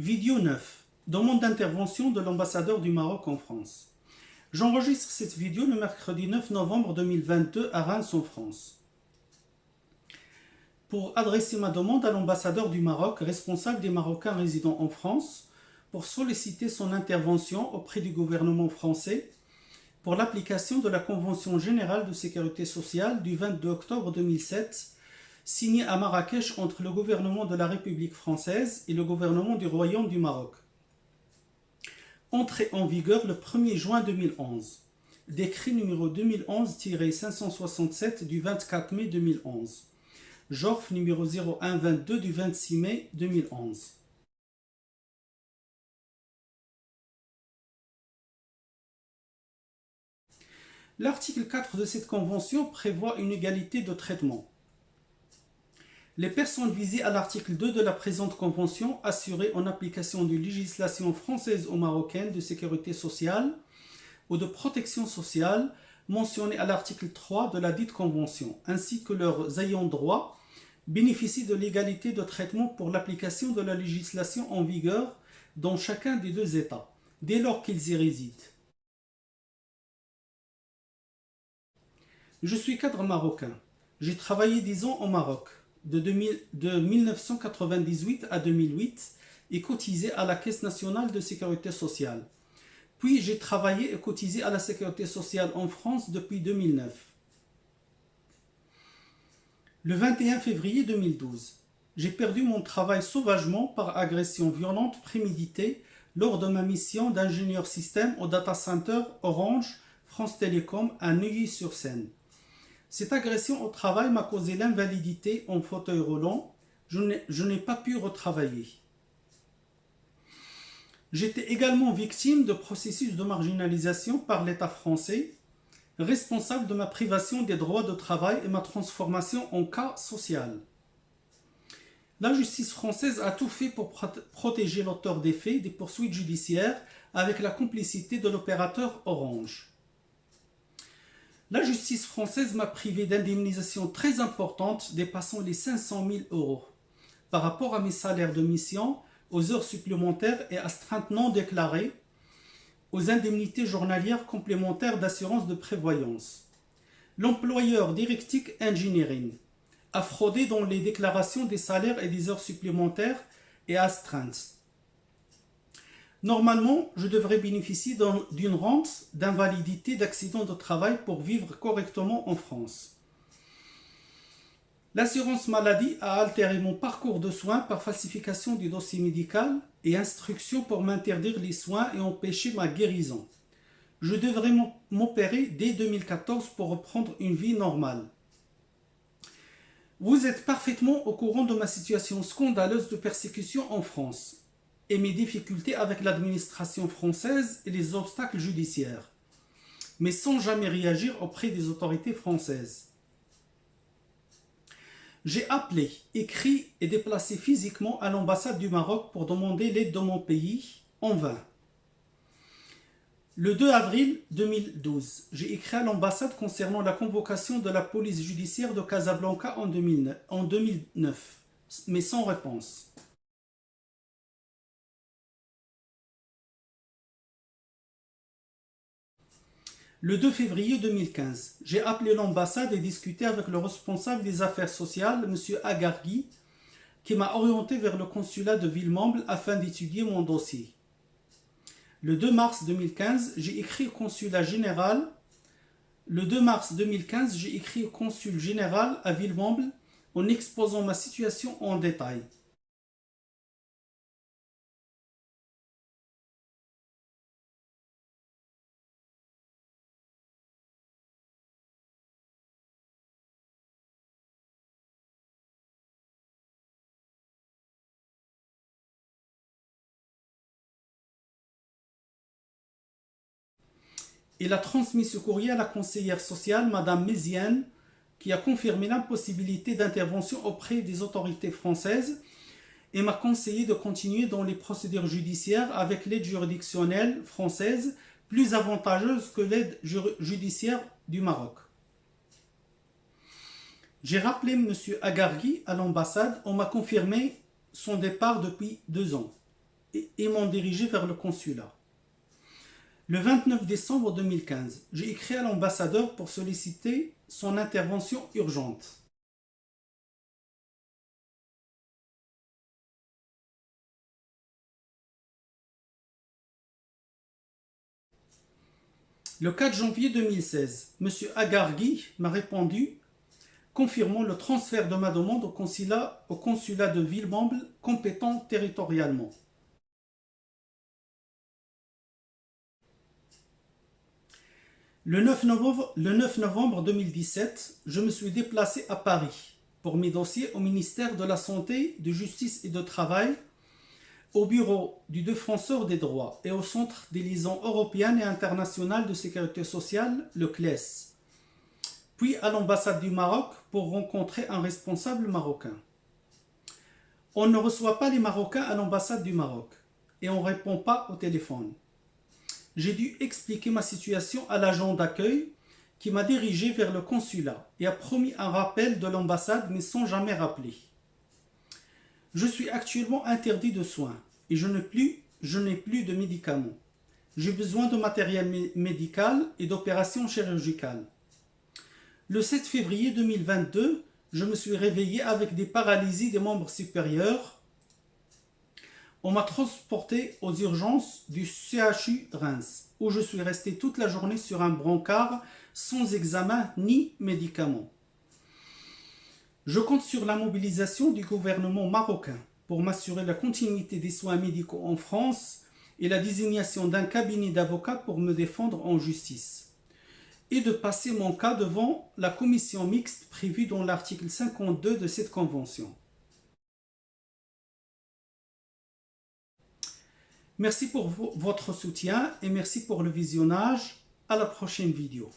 Vidéo 9. Demande d'intervention de l'ambassadeur du Maroc en France. J'enregistre cette vidéo le mercredi 9 novembre 2022 à Reims en France. Pour adresser ma demande à l'ambassadeur du Maroc, responsable des Marocains résidant en France, pour solliciter son intervention auprès du gouvernement français pour l'application de la Convention générale de sécurité sociale du 22 octobre 2007, signée à Marrakech entre le gouvernement de la République française et le gouvernement du Royaume du Maroc. Entrée en vigueur le 1er juin 2011. Décret numéro 2011-567 du 24 mai 2011. JORF numéro 0122 du 26 mai 2011. L'article 4 de cette convention prévoit une égalité de traitement. Les personnes visées à l'article 2 de la présente convention, assurées en application de législation française ou marocaine de sécurité sociale ou de protection sociale mentionnées à l'article 3 de la dite convention, ainsi que leurs ayants droit, bénéficient de l'égalité de traitement pour l'application de la législation en vigueur dans chacun des deux États, dès lors qu'ils y résident. Je suis cadre marocain. J'ai travaillé 10 ans au Maroc, de 1998 à 2008, et cotisé à la Caisse nationale de sécurité sociale. Puis j'ai travaillé et cotisé à la sécurité sociale en France depuis 2009. Le 21 février 2012, j'ai perdu mon travail sauvagement par agression violente préméditée lors de ma mission d'ingénieur système au data center Orange France Télécom à Neuilly-sur-Seine. Cette agression au travail m'a causé l'invalidité en fauteuil roulant. Je n'ai pas pu retravailler. J'étais également victime de processus de marginalisation par l'État français, responsable de ma privation des droits de travail et ma transformation en cas social. La justice française a tout fait pour protéger l'auteur des faits des poursuites judiciaires avec la complicité de l'opérateur Orange. La justice française m'a privé d'indemnisations très importantes dépassant les 500 000 € par rapport à mes salaires de mission, aux heures supplémentaires et astreintes non déclarées, aux indemnités journalières complémentaires d'assurance de prévoyance. L'employeur Directic Engineering a fraudé dans les déclarations des salaires et des heures supplémentaires et astreintes. Normalement, je devrais bénéficier d'une rente d'invalidité d'accident de travail pour vivre correctement en France. L'assurance maladie a altéré mon parcours de soins par falsification du dossier médical et instruction pour m'interdire les soins et empêcher ma guérison. Je devrais m'opérer dès 2014 pour reprendre une vie normale. Vous êtes parfaitement au courant de ma situation scandaleuse de persécution en France et mes difficultés avec l'administration française et les obstacles judiciaires, mais sans jamais réagir auprès des autorités françaises. J'ai appelé, écrit et déplacé physiquement à l'ambassade du Maroc pour demander l'aide de mon pays, en vain. Le 2 avril 2012, j'ai écrit à l'ambassade concernant la convocation de la police judiciaire de Casablanca en 2009, mais sans réponse. Le 2 février 2015, j'ai appelé l'ambassade et discuté avec le responsable des affaires sociales, M. Agargui, qui m'a orienté vers le consulat de Villemomble afin d'étudier mon dossier. Le 2 mars 2015, j'ai écrit au consulat général. Le 2 mars 2015, j'ai écrit au consul général à Villemomble en exposant ma situation en détail. Il a transmis ce courrier à la conseillère sociale, Mme Méziane, qui a confirmé l'impossibilité d'intervention auprès des autorités françaises et m'a conseillé de continuer dans les procédures judiciaires avec l'aide juridictionnelle française plus avantageuse que l'aide judiciaire du Maroc. J'ai rappelé M. Agargui à l'ambassade, on m'a confirmé son départ depuis 2 ans. et m'ont dirigé vers le consulat. Le 29 décembre 2015, j'ai écrit à l'ambassadeur pour solliciter son intervention urgente. Le 4 janvier 2016, M. Agargui m'a répondu confirmant le transfert de ma demande au consulat de Villemomble compétent territorialement. Le 9 novembre 2017, je me suis déplacé à Paris pour mes dossiers au ministère de la Santé, de Justice et de Travail, au bureau du Défenseur des droits et au Centre des liaisons européennes et internationales de sécurité sociale, le CLES, puis à l'ambassade du Maroc pour rencontrer un responsable marocain. On ne reçoit pas les Marocains à l'ambassade du Maroc et on ne répond pas au téléphone. J'ai dû expliquer ma situation à l'agent d'accueil qui m'a dirigé vers le consulat et a promis un rappel de l'ambassade mais sans jamais rappeler. Je suis actuellement interdit de soins et je n'ai plus de médicaments. J'ai besoin de matériel médical et d'opérations chirurgicales. Le 7 février 2022, je me suis réveillé avec des paralysies des membres supérieurs. On m'a transporté aux urgences du CHU Reims, où je suis resté toute la journée sur un brancard sans examen ni médicaments. Je compte sur la mobilisation du gouvernement marocain pour m'assurer la continuité des soins médicaux en France et la désignation d'un cabinet d'avocats pour me défendre en justice, et de passer mon cas devant la commission mixte prévue dans l'article 52 de cette convention. Merci pour votre soutien et merci pour le visionnage. À la prochaine vidéo.